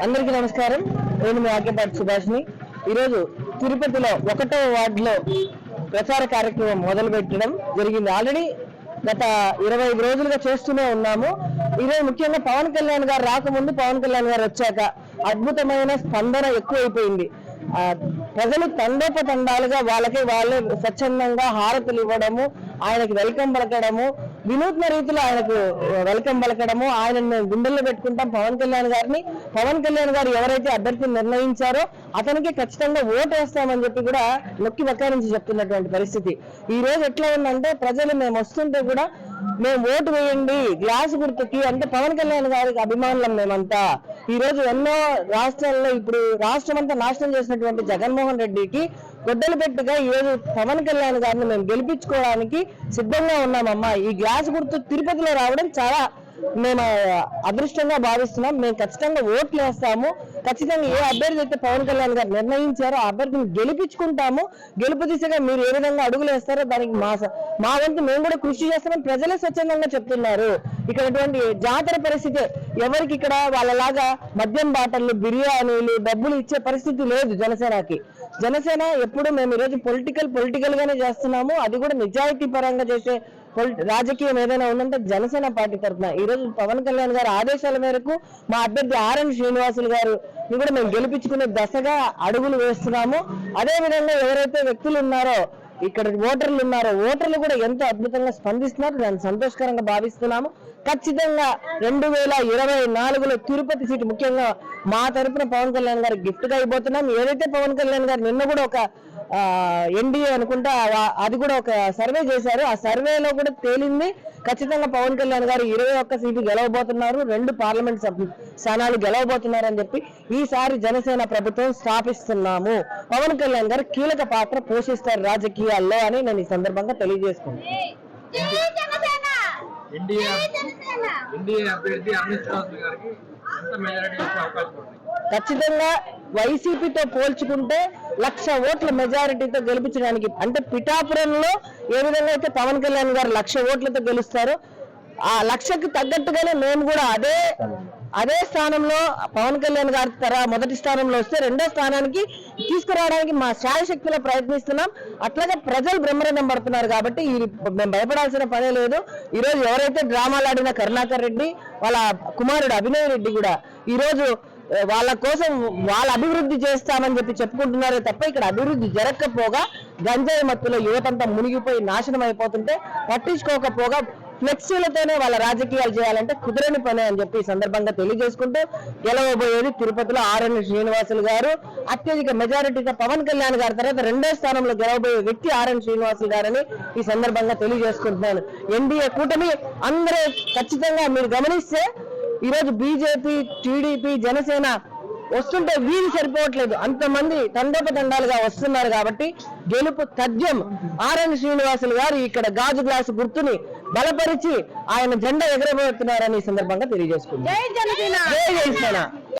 అందరికీ నమస్కారం. నేను మీ ఆకేపాటి సుభాష్ని. ఈరోజు తిరుపతిలో 1వ వార్డులో ప్రచార కార్యక్రమం మొదలు పెట్టడం జరిగింది. ఆల్రెడీ గత 25 రోజులుగా చేస్తూనే ఉన్నాము. ఈరోజు ముఖ్యంగా పవన్ కళ్యాణ్ గారు రాకముందు, పవన్ కళ్యాణ్ గారు వచ్చాక అద్భుతమైన స్పందన ఎక్కువైపోయింది. ప్రజలు తండోపతండాలుగా వాళ్ళే స్వచ్ఛందంగా హారతులు ఇవ్వడము, ఆయనకి వెల్కమ్ పలకడము, వినూత్న రీతిలో ఆయనకు వెల్కమ్ పలకడము, ఆయనను గుండెల్లో పెట్టుకుంటాం పవన్ కళ్యాణ్ గారిని. పవన్ కళ్యాణ్ గారు ఎవరైతే అభ్యర్థిని నిర్ణయించారో అతనికి ఖచ్చితంగా ఓటు వేస్తామని చెప్పి కూడా నొక్కి వక్కారించి చెప్తున్నటువంటి పరిస్థితి. ఈ రోజు ఎట్లా ఉందంటే, ప్రజలు మేము వస్తుంటే కూడా మేము ఓటు వేయండి గ్లాసు గుర్తుకి అంటే పవన్ కళ్యాణ్ గారికి అభిమానులం మేమంతా. ఈ రోజు ఎన్నో రాష్ట్రాల్లో ఇప్పుడు రాష్ట్రం అంతా నాశనం చేసినటువంటి జగన్మోహన్ రెడ్డికి గొడ్డలు పెట్టుగా ఈ రోజు పవన్ కళ్యాణ్ గారిని మేము గెలిపించుకోవడానికి సిద్ధంగా ఉన్నామమ్మా. ఈ గ్లాసు గుర్తు తిరుపతిలో రావడం చాలా మేము అదృష్టంగా భావిస్తున్నాం. మేము ఖచ్చితంగా ఓట్లు వేస్తాము. ఖచ్చితంగా ఏ అభ్యర్థి అయితే పవన్ కళ్యాణ్ గారు నిర్ణయించారో ఆ అభ్యర్థిని గెలిపించుకుంటాము. గెలుపు దిశగా మీరు ఏ విధంగా అడుగులు వేస్తారో దానికి మా వంతు మేము కూడా కృషి చేస్తామని ప్రజలే స్వచ్ఛందంగా చెప్తున్నారు. ఇక్కడ జాతర పరిస్థితి ఎవరికి ఇక్కడ వాళ్ళలాగా మద్యం బాటలు, బిర్యానీలు, డబ్బులు ఇచ్చే పరిస్థితి లేదు జనసేనకి. జనసేన ఎప్పుడు మేము ఈరోజు పొలిటికల్ గానే చేస్తున్నాము. అది కూడా నిజాయితీ పరంగా చేసే రాజకీయం ఏదైనా ఉందంటే జనసేన పార్టీ తరఫున ఈ రోజు పవన్ కళ్యాణ్ గారి ఆదేశాల మేరకు మా అభ్యర్థి ఆర్ఎన్ శ్రీనివాసులు గారు కూడా మేము గెలిపించుకునే దశగా అడుగులు వేస్తున్నాము. అదే విధంగా ఎవరైతే వ్యక్తులు ఉన్నారో ఇక్కడ ఓటర్లు కూడా ఎంతో అద్భుతంగా స్పందిస్తున్నారు. దాన్ని సంతోషకరంగా భావిస్తున్నాము. ఖచ్చితంగా 2024లో తిరుపతి సీటు ముఖ్యంగా మా తరఫున పవన్ కళ్యాణ్ గారు గిఫ్ట్ గా ఇవ్వబోతున్నాం. ఏదైతే పవన్ కళ్యాణ్ గారు నిన్న కూడా ఒక ఎన్డీఏ అనుకుంటా అది కూడా ఒక సర్వే చేశారు. ఆ సర్వేలో కూడా తేలింది ఖచ్చితంగా పవన్ కళ్యాణ్ గారు 21 సీట్లు గెలవబోతున్నారు, 2 పార్లమెంట్ స్థానాలు గెలవబోతున్నారు అని చెప్పి ఈసారి జనసేన ప్రభుత్వం స్థాపిస్తున్నాము. పవన్ కళ్యాణ్ గారు కీలక పాత్ర పోషిస్తారు రాజకీయాల్లో అని నేను ఈ సందర్భంగా తెలియజేసుకున్నాను. ఖచ్చితంగా వైసీపీతో పోల్చుకుంటే 1,00,000 ఓట్ల మెజారిటీతో గెలిపించడానికి అంటే పిఠాపురంలో ఏ విధంగా అయితే పవన్ కళ్యాణ్ గారు 1,00,000 ఓట్లతో గెలుస్తారో ఆ 1,00,000కి తగ్గట్టుగానే మేము కూడా అదే స్థానంలో పవన్ కళ్యాణ్ గారి మొదటి స్థానంలో వస్తే 2వ స్థానానికి తీసుకురావడానికి మా శాయశక్తిలో ప్రయత్నిస్తున్నాం. అట్లాగే ప్రజలు బ్రహ్మరథం పడుతున్నారు కాబట్టి మేము భయపడాల్సిన పనే లేదు. ఈ రోజు ఎవరైతే డ్రామాలు ఆడిన కరుణాకర్ రెడ్డి వాళ్ళ కుమారుడు అభినయ్ రెడ్డి కూడా ఈ రోజు వాళ్ళ కోసం వాళ్ళ అభివృద్ధి చేస్తామని చెప్పి చెప్పుకుంటున్నారే తప్ప ఇక్కడ అభివృద్ధి జరగకపోగా గంజాయి మత్తులో యువతంతా మునిగిపోయి నాశనం అయిపోతుంటే పట్టించుకోకపోగా ఫ్లెక్సీలతోనే వాళ్ళ రాజకీయాలు చేయాలంటే కుదరని పని అని చెప్పి ఈ సందర్భంగా తెలియజేసుకుంటూ గెలవబోయేది తిరుపతిలో ఆర్ఎన్ శ్రీనివాసులు గారు. అత్యధిక మెజారిటీతో పవన్ కళ్యాణ్ గారి తర్వాత 2వ స్థానంలో గెలవబోయే వ్యక్తి ఆర్ఎన్ శ్రీనివాసులు గారని ఈ సందర్భంగా తెలియజేసుకుంటున్నాను. ఎన్డీఏ కూటమి అందరూ ఖచ్చితంగా మీరు గమనిస్తే ఈరోజు బీజేపీ, టీడీపీ, జనసేన వస్తుంటే వీధి సరిపోవట్లేదు, అంతమంది తండోపతండాలుగా వస్తున్నారు కాబట్టి గెలుపు తథ్యం. ఆర్ఎన్ శ్రీనివాసులు గారు ఇక్కడ గాజు గ్లాసు గుర్తుని బలపరిచి ఆయన జెండా ఎగరబోతున్నారని ఈ సందర్భంగా తెలియజేసుకుంటున్నారు. జై జనసేన.